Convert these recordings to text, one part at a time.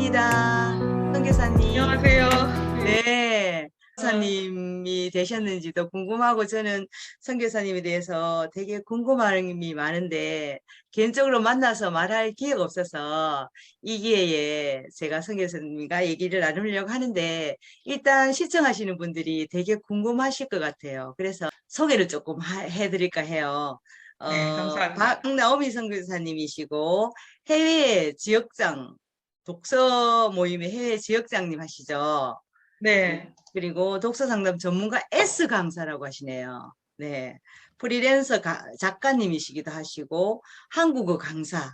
반갑습니다. 선교사님. 안녕하세요. 네. 네. 어, 선교사님이 되셨는지도 궁금하고 저는 선교사님에 대해서 되게 궁금한 점이 많은데 개인적으로 만나서 말할 기회가 없어서 이 기회에 제가 선교사님과 얘기를 나누려고 하는데 일단 시청하시는 분들이 되게 궁금하실 것 같아요. 그래서 소개를 조금 해드릴까 해요. 네, 감사합니다. 박나오미 선교사님이시고 해외 지역장 독서 모임의 해외 지역장님 하시죠. 네. 그리고 독서 상담 전문가 S 강사라고 하시네요. 네. 프리랜서 작가님이시기도 하시고 한국어 강사,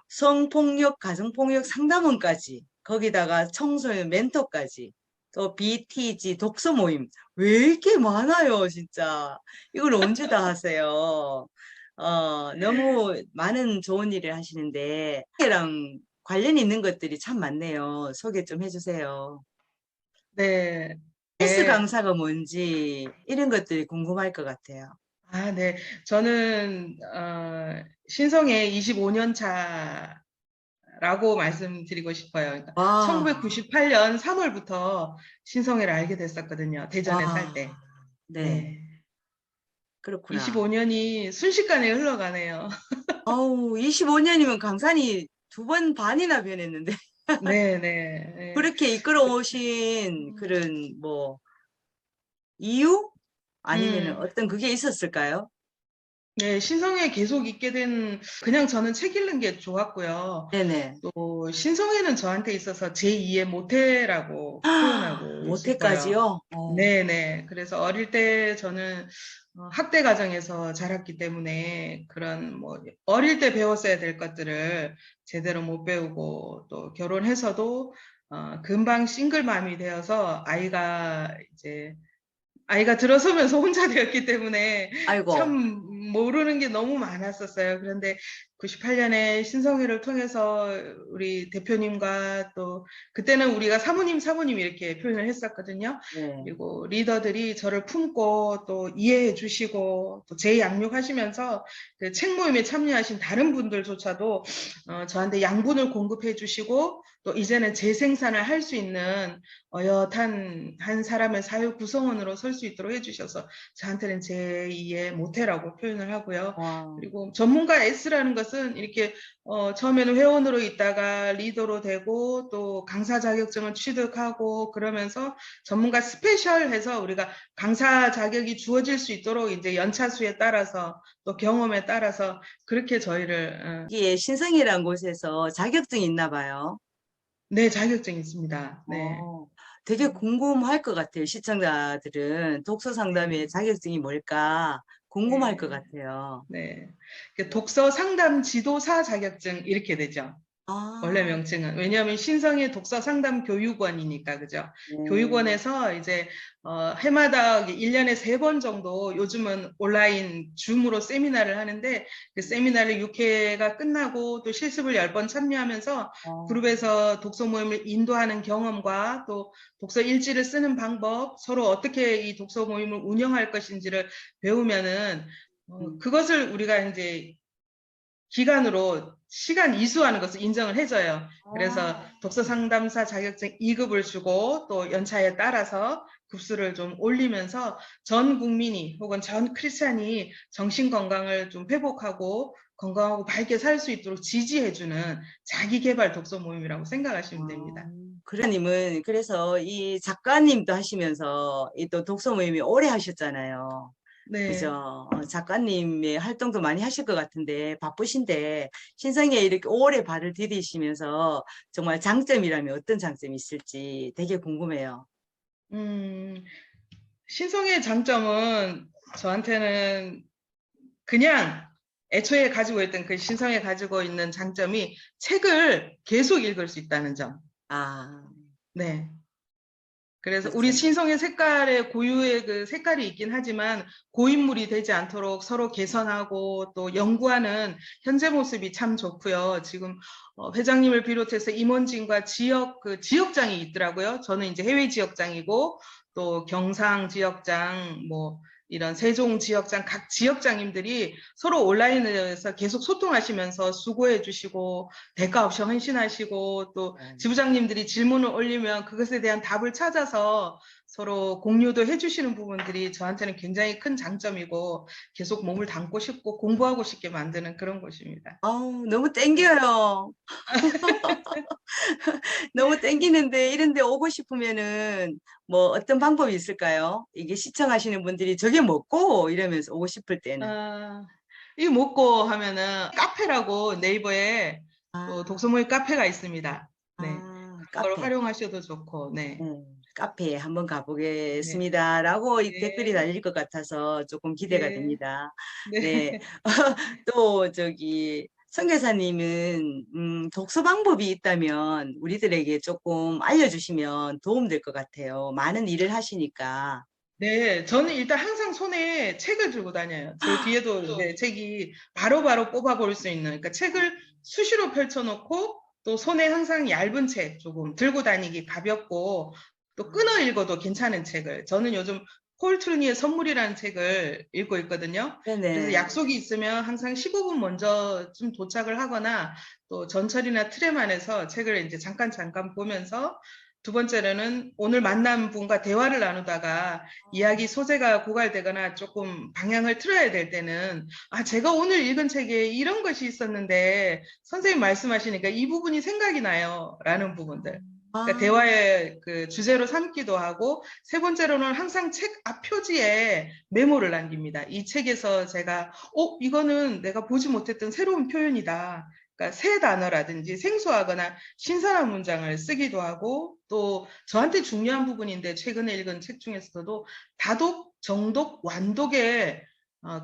성폭력, 가정폭력 상담원까지 거기다가 청소년 멘토까지 또 BTG 독서 모임 왜 이렇게 많아요, 진짜. 이걸 언제 다 하세요? 너무 많은 좋은 일을 하시는데 랑 관련 있는 것들이 참 많네요. 소개 좀 해주세요. 네. S 네. 강사가 뭔지 이런 것들이 궁금할 것 같아요. 아, 네. 저는 신성의 25년 차라고 말씀드리고 싶어요. 그러니까 와, 1998년 3월부터 신성애를 알게 됐었거든요. 대전에 살 때. 와, 네, 네. 그렇구나. 25년이 순식간에 흘러가네요. 어우, 25년이면 강산이 두 번 반이나 변했는데 네, 네. 네. 그렇게 이끌어 오신 그런 뭐 이유? 아니면 음. 어떤 그게 있었을까요? 네, 신성에 계속 있게 된, 그냥 저는 책 읽는 게 좋았고요. 네네. 또, 신성에는 저한테 있어서 제2의 모태라고 표현하고 싶어요. 모태까지요? 네네. 그래서 어릴 때 저는 학대 가정에서 자랐기 때문에 그런 뭐, 어릴 때 배웠어야 될 것들을 제대로 못 배우고 또 결혼해서도 금방 싱글맘이 되어서 아이가 들어서면서 혼자 되었기 때문에 아이고, 참 모르는 게 너무 많았었어요. 그런데 98년에 신성회를 통해서 우리 대표님과 또 그때는 우리가 사모님 이렇게 표현을 했었거든요. 네. 그리고 리더들이 저를 품고 또 이해해 주시고 또 재양육하시면서 그 책 모임에 참여하신 다른 분들조차도 저한테 양분을 공급해 주시고 또 이제는 재생산을 할 수 있는 어엿한 한 사람의 사회 구성원으로 설 수 있도록 해주셔서 저한테는 제2의 모태라고 표현을 하고요. 와, 그리고 전문가 S라는 것은 이렇게 처음에는 회원으로 있다가 리더로 되고 또 강사 자격증을 취득하고 그러면서 전문가 스페셜해서 우리가 강사 자격이 주어질 수 있도록 이제 연차수에 따라서 또 경험에 따라서 그렇게 저희를 여기에 신성이라는 곳에서 자격증이 있나 봐요. 네, 자격증이 있습니다. 네. 어, 되게 궁금할 것 같아요. 시청자들은 독서 상담의 네. 자격증이 뭘까 궁금할 것 네. 같아요. 네. 독서 상담 지도사 자격증 이렇게 되죠. 원래 아, 명칭은. 왜냐하면 신성의 독서 상담 교육원이니까, 그죠? 네. 교육원에서 이제, 해마다 1년에 3번 정도 요즘은 온라인 줌으로 세미나를 하는데 그 세미나를 6회가 끝나고 또 실습을 10번 참여하면서 어, 그룹에서 독서 모임을 인도하는 경험과 또 독서 일지를 쓰는 방법, 서로 어떻게 이 독서 모임을 운영할 것인지를 배우면은 음. 그것을 우리가 이제 기간으로 시간 이수하는 것을 인정을 해줘요. 그래서 아, 독서 상담사 자격증 2급을 주고 또 연차에 따라서 급수를 좀 올리면서 전 국민이 혹은 전 크리스찬이 정신 건강을 좀 회복하고 건강하고 밝게 살 수 있도록 지지해주는 자기개발 독서 모임이라고 생각하시면 됩니다. 그래님은 그래서 이 작가님도 하시면서 이 또 독서 모임이 오래 하셨잖아요. 네. 그죠? 작가님의 활동도 많이 하실 것 같은데 바쁘신데 신성에 이렇게 오래 발을 디디시면서 정말 장점이라면 어떤 장점이 있을지 되게 궁금해요. 음, 신성의 장점은 저한테는 그냥 애초에 가지고 있던 그 신성에 가지고 있는 장점이 책을 계속 읽을 수 있다는 점. 아, 네. 그래서 우리 그렇죠. 신성의 색깔에 고유의 그 색깔이 있긴 하지만 고인물이 되지 않도록 서로 개선하고 또 연구하는 현재 모습이 참 좋고요. 지금 회장님을 비롯해서 임원진과 그 지역장이 있더라고요. 저는 이제 해외 지역장이고 또 경상 지역장 뭐 이런 세종 지역장 각 지역장님들이 서로 온라인에서 계속 소통하시면서 수고해 주시고 대가 없이 헌신하시고 또 지부장님들이 질문을 올리면 그것에 대한 답을 찾아서 서로 공유도 해주시는 부분들이 저한테는 굉장히 큰 장점이고 계속 몸을 담고 싶고 공부하고 싶게 만드는 그런 곳입니다. 아우, 너무 땡겨요. 너무 땡기는데 이런 데 오고 싶으면은 뭐 어떤 방법이 있을까요? 이게 시청하시는 분들이 저게 뭐고 이러면서 오고 싶을 때는. 이 먹고 하면은 카페라고 네이버에 또 아, 독서 모임 카페가 있습니다. 네. 그걸 카페. 활용하셔도 좋고, 네. 카페에 한번 네. 가보겠습니다. 라고 이 댓글이 네. 달릴 것 같아서 조금 기대가 네. 됩니다. 네. 네. 또 저기 선교사님은 독서 방법이 있다면 우리들에게 조금 알려주시면 도움될 것 같아요. 많은 일을 하시니까. 네, 저는 일단 항상 손에 책을 들고 다녀요. 저 뒤에도 이제 책이 바로바로 뽑아볼 수 있는, 그러니까 책을 수시로 펼쳐놓고 또 손에 항상 얇은 책 조금 들고 다니기 가볍고 또 끊어 읽어도 괜찮은 책을. 저는 요즘 폴 트루니의 선물이라는 책을 읽고 있거든요. 그래서 네네. 약속이 있으면 항상 15분 먼저 좀 도착을 하거나 또 전철이나 트램 안에서 책을 이제 잠깐 보면서 두 번째로는 오늘 만난 분과 대화를 나누다가 이야기 소재가 고갈되거나 조금 방향을 틀어야 될 때는 제가 오늘 읽은 책에 이런 것이 있었는데 선생님 말씀하시니까 이 부분이 생각이 나요 라는 부분들. 그러니까 아, 대화의 그 주제로 삼기도 하고 세 번째로는 항상 책 앞 표지에 메모를 남깁니다. 이 책에서 제가 이거는 내가 보지 못했던 새로운 표현이다. 그러니까 새 단어라든지 생소하거나 신선한 문장을 쓰기도 하고 또 저한테 중요한 부분인데 최근에 읽은 책 중에서도 다독, 정독, 완독의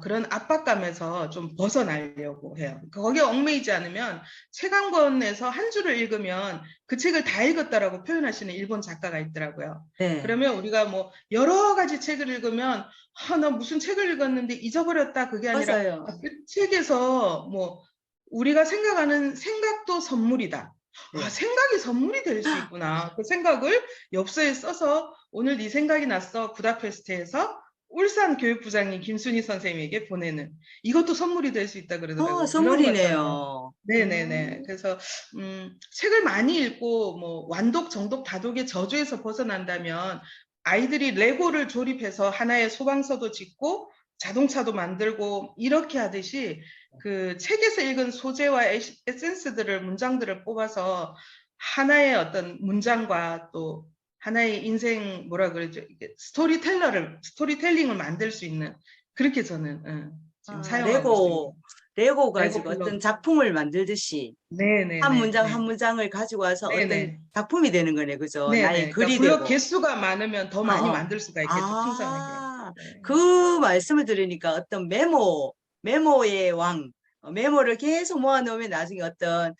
그런 압박감에서 좀 벗어나려고 해요. 거기에 얽매이지 않으면 책 한 권에서 한 줄을 읽으면 그 책을 다 읽었다라고 표현하시는 일본 작가가 있더라고요. 네. 그러면 우리가 뭐 여러 가지 책을 읽으면 나 무슨 책을 읽었는데 잊어버렸다 그게 아니라 맞아요. 그 책에서 뭐 우리가 생각하는 생각도 선물이다. 네. 생각이 선물이 될 수 있구나. 그 생각을 엽서에 써서 오늘 네 생각이 났어. 부다페스트에서 울산 교육부장님 김순희 선생님에게 보내는 이것도 선물이 될 수 있다 그러더라고요. 그런 것처럼. 선물이네요. 네네네. 그래서 책을 많이 읽고 뭐 완독, 정독, 다독의 저주에서 벗어난다면 아이들이 레고를 조립해서 하나의 소방서도 짓고 자동차도 만들고 이렇게 하듯이 그 책에서 읽은 소재와 에센스들을 문장들을 뽑아서 하나의 어떤 문장과 또 하나의 인생 뭐라 그러죠? 스토리텔링을 만들 수 있는 그렇게 저는 지금 사용하고 있습니다. 레고 레고 가지고 어떤 블록. 작품을 만들듯이 한 네네네. 문장 한 네. 문장을 가지고 와서 어떤 네네. 작품이 되는 거네, 그죠? 나의 네네. 그러니까 글이 블럭 되고. 개수가 많으면 더 어, 많이 어. 만들 수가 있겠죠. 풍성하게. 아, 네. 그 말씀을 들으니까 어떤 메모의 왕, 메모를 계속 모아놓으면 나중에 어떤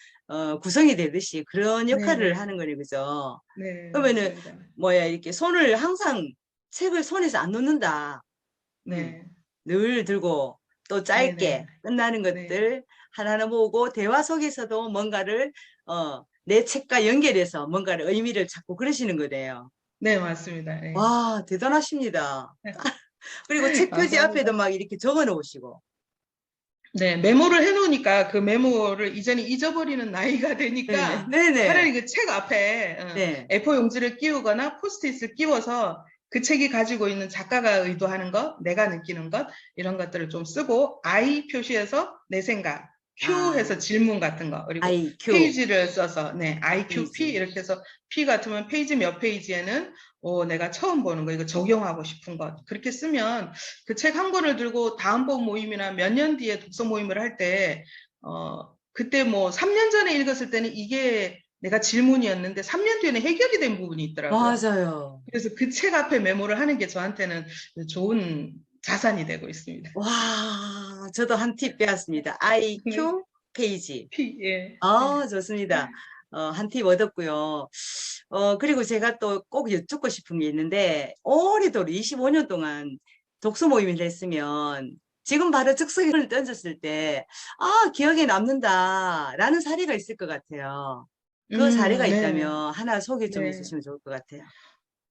구성이 되듯이 그런 역할을 네네. 하는 거네, 그죠? 네, 그러면은 맞습니다. 이렇게 손을 항상 책을 손에서 안 놓는다. 음, 네. 늘 들고 또 네네. 짧게 끝나는 네. 것들 하나하나 모으고 대화 속에서도 뭔가를 내 책과 연결해서 뭔가를 의미를 찾고 그러시는 거네요. 네, 맞습니다. 네. 와, 대단하십니다. 그리고 책 표지 앞에도 감사합니다. 막 이렇게 적어 놓으시고. 네, 메모를 해놓으니까 그 메모를 이전에 잊어버리는 나이가 네네, 되니까 네네, 차라리 그 책 앞에 네. A4 용지를 끼우거나 포스트잇을 끼워서 그 책이 가지고 있는 작가가 의도하는 것, 내가 느끼는 것, 이런 것들을 좀 쓰고 I 표시해서 내 생각, Q 아, 해서 질문 같은 거, 그리고 IQ 페이지를 써서 네, IQP 페이지. 이렇게 해서 P 같으면 페이지 몇 페이지에는 내가 처음 보는 거, 이거 적용하고 싶은 것 그렇게 쓰면 그 책 한 권을 들고 다음번 모임이나 몇 년 뒤에 독서 모임을 할 때, 그때 뭐 3년 전에 읽었을 때는 이게 내가 질문이었는데 3년 뒤에는 해결이 된 부분이 있더라고요. 맞아요. 그래서 그 책 앞에 메모를 하는 게 저한테는 좋은 자산이 되고 있습니다. 와, 저도 한 팁 배웠습니다. 네. IQ 페이지. P, 예. 좋습니다. 한 팁 얻었고요. 그리고 제가 또 꼭 여쭙고 싶은 게 있는데, 오래도록 25년 동안 독서 모임을 했으면, 지금 바로 즉석을 던졌을 때, 기억에 남는다라는 사례가 있을 것 같아요. 그 사례가 네. 있다면 하나 소개 좀 네. 해주시면 좋을 것 같아요.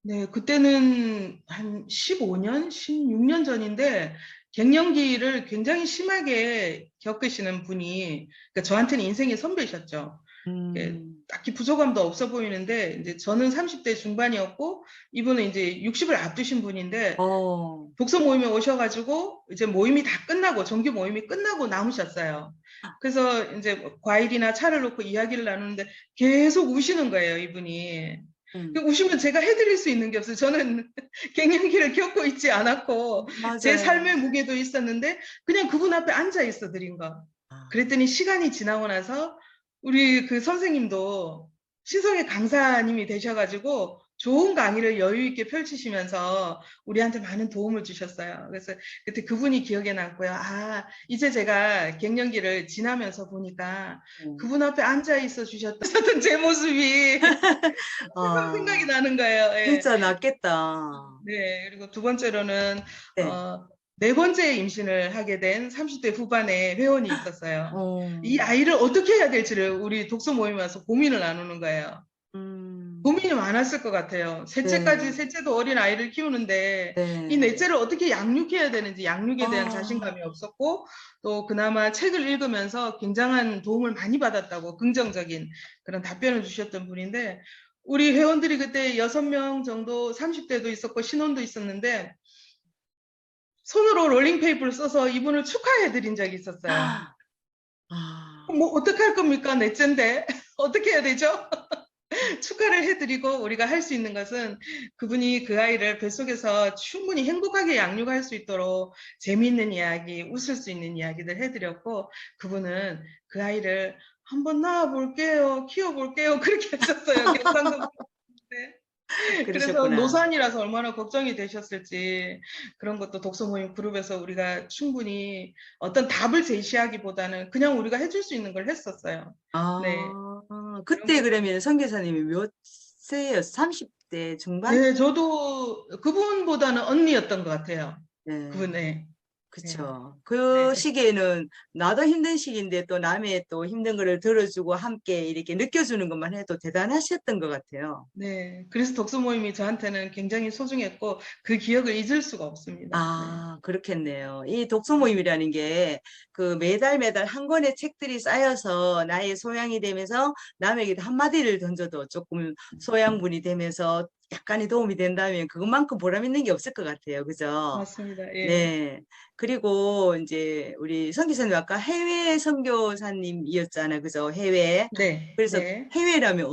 네, 그때는 한 15년, 16년 전인데 갱년기를 굉장히 심하게 겪으시는 분이 그러니까 저한테는 인생의 선배셨죠. 이렇게 음. 딱히 부족함도 없어 보이는데 이제 저는 30대 중반이었고 이분은 이제 60을 앞두신 분인데 어. 독서 모임에 오셔가지고 이제 모임이 다 끝나고 정규 모임이 끝나고 남으셨어요. 그래서 이제 뭐 과일이나 차를 놓고 이야기를 나누는데 계속 우시는 거예요, 이분이. 그 음. 우시면 제가 해드릴 수 있는 게 없어요. 저는 갱년기를 겪고 있지 않았고 제 맞아요. 삶의 무게도 있었는데 그냥 그분 앞에 앉아 있어 드린 거. 아. 그랬더니 시간이 지나고 나서 우리 그 선생님도 신성의 강사님이 되셔가지고 좋은 강의를 여유 있게 펼치시면서 우리한테 많은 도움을 주셨어요. 그래서 그때 그분이 기억에 남고요. 아, 이제 제가 갱년기를 지나면서 보니까 음. 그분 앞에 앉아 있어 주셨던 제 모습이 새삼 생각이 아. 나는 거예요. 예. 진짜 낫겠다. 네. 그리고 두 번째로는 네. 네 번째 임신을 하게 된 30대 후반의 회원이 있었어요. 이 어. 아이를 어떻게 해야 될지를 우리 독서 모임에 와서 고민을 나누는 거예요. 음. 고민이 많았을 것 같아요. 셋째까지, 네. 셋째도 어린 아이를 키우는데 이 네. 넷째를 어떻게 양육해야 되는지 양육에 대한 아. 자신감이 없었고 또 그나마 책을 읽으면서 굉장한 도움을 많이 받았다고 긍정적인 그런 답변을 주셨던 분인데 우리 회원들이 그때 6명 정도 30대도 있었고 신혼도 있었는데 손으로 롤링페이퍼를 써서 이분을 축하해 드린 적이 있었어요. 아. 뭐 어떡할 겁니까? 넷째인데 어떻게 해야 되죠? 축하를 해드리고 우리가 할 수 있는 것은 그분이 그 아이를 뱃속에서 충분히 행복하게 양육할 수 있도록 재미있는 이야기, 웃을 수 있는 이야기들 해드렸고 그분은 그 아이를 한번 낳아볼게요, 키워볼게요 그렇게 하셨어요. 경상도 분인데. 그래서 그러셨구나. 노산이라서 얼마나 걱정이 되셨을지 그런 것도 독서 모임 그룹에서 우리가 충분히 어떤 답을 제시하기보다는 그냥 우리가 해줄 수 있는 걸 했었어요. 네. 아. 그런 그때 부분이 그러면 선교사님이 몇 세였어요? 30대 중반? 네, 저도 그분보다는 언니였던 것 같아요. 네. 그분의. 네. 그쵸. 그 네. 시기에는 나도 힘든 시기인데 또 남의 또 힘든 거를 들어주고 함께 이렇게 느껴주는 것만 해도 대단하셨던 것 같아요. 네. 그래서 독서 모임이 저한테는 굉장히 소중했고 그 기억을 잊을 수가 없습니다. 네. 아, 그렇겠네요. 이 독서 모임이라는 게 그 매달 매달 한 권의 책들이 쌓여서 나의 소양이 되면서 남에게 한마디를 던져도 조금 소양분이 되면서 약간의 도움이 된다면 그것만큼 보람 있는 게 없을 것 같아요. 그죠? 맞습니다. 예. 네. 그리고 이제 우리 선교사님 아까 해외 선교사님이었잖아요. 그죠? 해외. 네. 그래서 네. 해외라면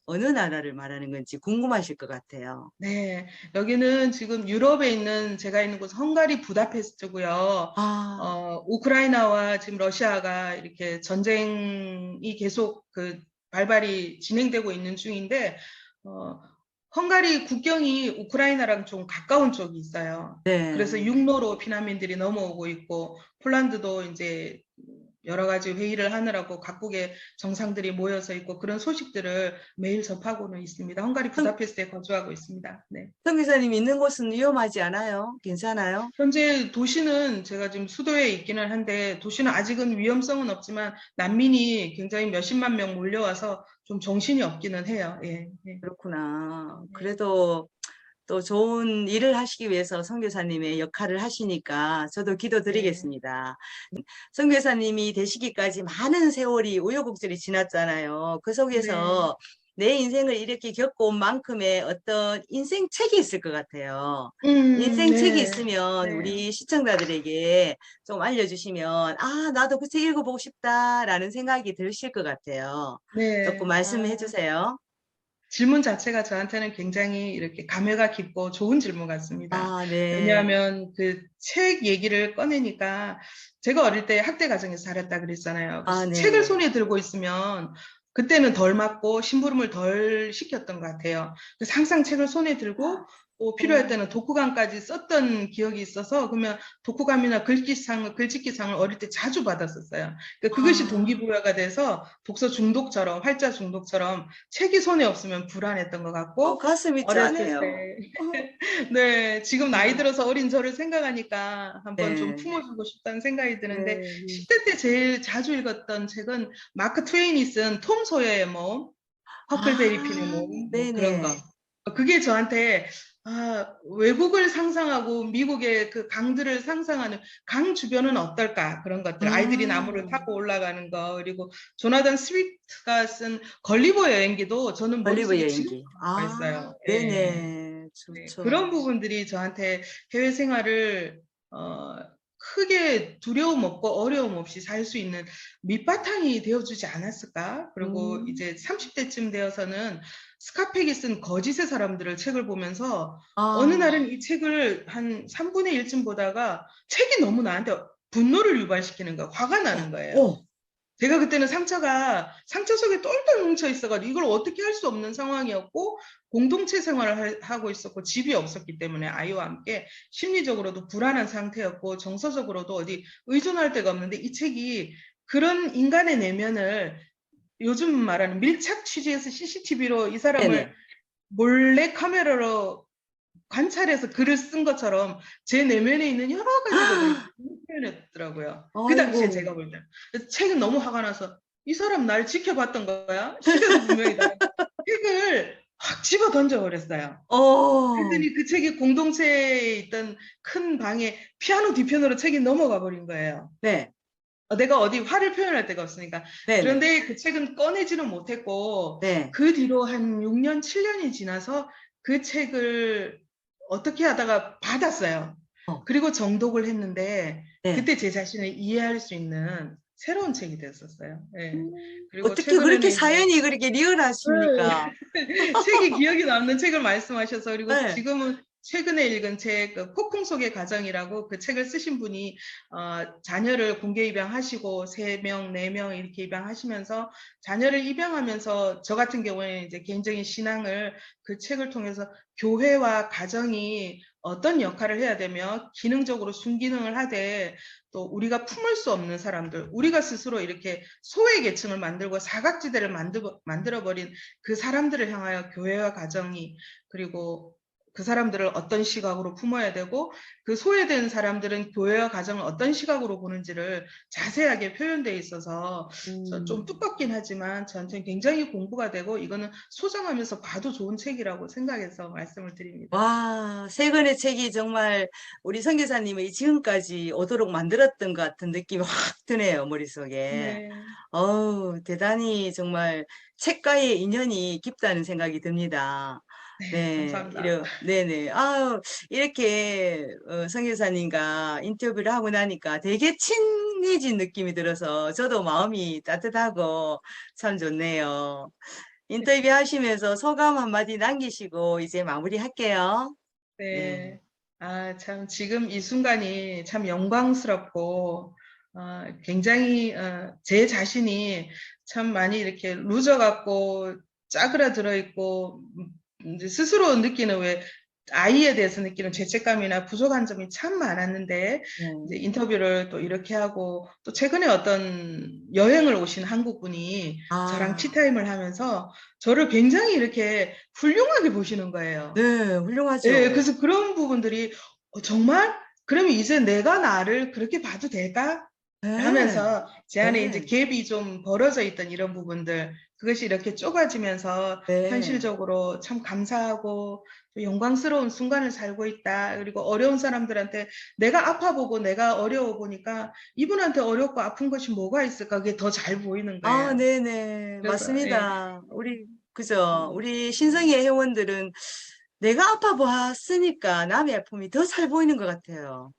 어느 나라를 말하는 건지 궁금하실 것 같아요. 네. 여기는 지금 유럽에 있는 제가 있는 곳은 헝가리 부다페스트고요. 아, 우크라이나와 지금 러시아가 이렇게 전쟁이 계속 그 발발이 진행되고 있는 중인데 어, 헝가리 국경이 우크라이나랑 좀 가까운 쪽이 있어요. 그래서 네. 육로로 피난민들이 넘어오고 있고 폴란드도 이제 여러 가지 회의를 하느라고 각국의 정상들이 모여서 있고 그런 소식들을 매일 접하고는 있습니다. 헝가리 선, 부다페스트에 거주하고 있습니다. 네. 선교사님 있는 곳은 위험하지 않아요? 괜찮아요? 현재 도시는 제가 지금 수도에 있기는 한데 도시는 아직은 위험성은 없지만 난민이 굉장히 몇십만 명 몰려와서 좀 정신이 없기는 해요. 예. 예. 그렇구나. 네. 그래도 또 좋은 일을 하시기 위해서 선교사님의 역할을 하시니까 저도 네. 기도드리겠습니다. 선교사님이 되시기까지 많은 세월이 우여곡절이 지났잖아요. 그 네. 속에서 내 인생을 이렇게 겪어온 만큼의 어떤 인생책이 있을 것 같아요. 인생책이 네. 있으면 네. 우리 시청자들에게 좀 알려주시면 아, 나도 그 책 읽어보고 싶다라는 생각이 드실 것 같아요. 조금 네. 말씀해 아, 주세요. 질문 자체가 저한테는 굉장히 이렇게 감회가 깊고 좋은 질문 같습니다. 아, 네. 왜냐하면 그 책 얘기를 꺼내니까 제가 어릴 때 학대 가정에서 자랐다 그랬잖아요. 아, 그래서 책을 네. 손에 들고 있으면 그때는 덜 맞고 심부름을 덜 시켰던 것 같아요. 그래서 항상 책을 손에 들고 또 필요할 어. 때는 독후감까지 썼던 기억이 있어서 그러면 독후감이나 글짓기상을 어릴 때 자주 받았었어요. 그러니까 그것이 아, 동기부여가 돼서 독서 중독처럼 활자 중독처럼 책이 손에 없으면 불안했던 것 같고 가슴이 어렸을 짠해요. 때 네, 지금 나이 음, 들어서 어린 저를 생각하니까 한번 좀 네, 품어주고 싶다는 생각이 드는데 네, 10대 때 제일 자주 읽었던 책은 마크 트웨인이 쓴 톰 소여의 몸, 허클베리 핀의 아, 몸, 뭐 그런 거. 네네. 그게 저한테 외국을 상상하고 미국의 그 강들을 상상하는 강 주변은 어떨까 그런 것들 아이들이 나무를 타고 올라가는 거 그리고 조나단 스위프트가 쓴 걸리버 여행기도 저는 올리브 머릿속에 지금 여행기. 남아 아, 있어요. 예. 네네. 네, 좋죠. 그런 부분들이 저한테 해외 생활을 크게 두려움 없고 어려움 없이 살 수 있는 밑바탕이 되어주지 않았을까? 그리고 음. 이제 30대쯤 되어서는 스카펙이 쓴 거짓의 사람들을 책을 보면서 어느 아, 날은 이 책을 한 3분의 1쯤 보다가 책이 너무 나한테 분노를 유발시키는 거야. 화가 나는 거예요. 오, 제가 그때는 상처 속에 똘똘 뭉쳐 있어가지고 이걸 어떻게 할 수 없는 상황이었고 공동체 생활을 하고 있었고 집이 없었기 때문에 아이와 함께 심리적으로도 불안한 상태였고 정서적으로도 어디 의존할 데가 없는데 이 책이 그런 인간의 내면을 요즘 말하는 밀착 취재에서 CCTV로 이 사람을 네네. 몰래 카메라로 관찰해서 글을 쓴 것처럼 제 내면에 있는 여러 가지 것들을 표현했더라고요. 그 당시에 아이고. 제가 볼 때. 그래서 책은 너무 화가 나서 이 사람 날 지켜봤던 거야? 시대도 분명히 다른 책을 확 집어 던져버렸어요. 어, 그랬더니 그 책이 공동체에 있던 큰 방에 피아노 뒤편으로 책이 넘어가 버린 거예요. 네. 내가 어디 화를 표현할 데가 없으니까. 네네. 그런데 그 책은 꺼내지는 못했고 네. 그 뒤로 한 6년, 7년이 지나서 그 책을 어떻게 하다가 받았어요. 어, 그리고 정독을 했는데 네. 그때 제 자신을 이해할 수 있는 새로운 책이 됐었어요. 예. 그리고 어떻게 그렇게 최근에는 이제 사연이 그렇게 리얼하십니까? 책이 기억이 남는 책을 말씀하셔서 그리고 네. 지금은 최근에 읽은 책 폭풍 속의 가정이라고 그 책을 쓰신 분이 자녀를 공개 입양하시고 3명, 4명 이렇게 입양하시면서 자녀를 입양하면서 저 같은 경우에는 이제 개인적인 신앙을 그 책을 통해서 교회와 가정이 어떤 역할을 해야 되며 기능적으로 순기능을 하되 또 우리가 품을 수 없는 사람들, 우리가 스스로 이렇게 소외 계층을 만들고 사각지대를 만들어버린 그 사람들을 향하여 교회와 가정이 그리고 그 사람들을 어떤 시각으로 품어야 되고 그 소외된 사람들은 교회와 가정을 어떤 시각으로 보는지를 자세하게 표현되어 있어서 좀 두껍긴 하지만 저한테는 굉장히 공부가 되고 이거는 소장하면서 봐도 좋은 책이라고 생각해서 말씀을 드립니다. 와, 세 권의 책이 정말 우리 선교사님의 지금까지 오도록 만들었던 것 같은 느낌이 확 드네요, 머릿속에. 네, 어우, 대단히 정말 책과의 인연이 깊다는 생각이 듭니다. 네, 네, 감사합니다. 네네. 아유, 이렇게 선교사님과 인터뷰를 하고 나니까 되게 친해진 느낌이 들어서 저도 마음이 따뜻하고 참 좋네요. 인터뷰 하시면서 소감 한마디 남기시고 이제 마무리할게요. 네. 네. 참, 지금 이 순간이 참 영광스럽고, 굉장히, 제 자신이 참 많이 이렇게 루저 같고, 짜그라들어 있고, 이제 스스로 느끼는 왜, 아이에 대해서 느끼는 죄책감이나 부족한 점이 참 많았는데, 이제 네. 인터뷰를 또 이렇게 하고, 또 최근에 어떤 여행을 오신 한국 분이 저랑 아, 티타임을 하면서 저를 굉장히 이렇게 훌륭하게 보시는 거예요. 네, 예, 훌륭하죠. 그래서 그런 부분들이 정말 그러면 이제 내가 나를 그렇게 봐도 될까? 네, 하면서 제 안에 이제 네, 갭이 좀 벌어져 있던 이런 부분들 그것이 이렇게 좁아지면서 네. 현실적으로 참 감사하고 또 영광스러운 순간을 살고 있다. 그리고 어려운 사람들한테 내가 아파 보고 내가 어려워 보니까 이분한테 어렵고 아픈 것이 뭐가 있을까? 그게 더 잘 보이는 아, 거예요. 네네. 그래서 예. 맞습니다. 그죠. 우리 신성의 회원들은 내가 아파 보았으니까 남의 아픔이 더 잘 보이는 것 같아요.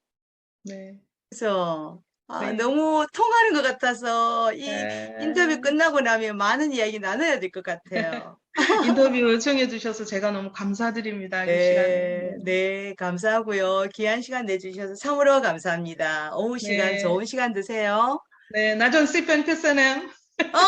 네. 그죠. 아, 네. 너무 통하는 것 같아서 이 인터뷰 에... 끝나고 나면 많은 이야기 나눠야 될 것 같아요. 인터뷰 요청해 주셔서 제가 너무 감사드립니다. 이 시간에. 네, 네, 감사하고요. 귀한 시간 내주셔서 참으로 감사합니다. 오후 시간 네. 좋은 시간 되세요. 네. 나전 시pen 크스는 어!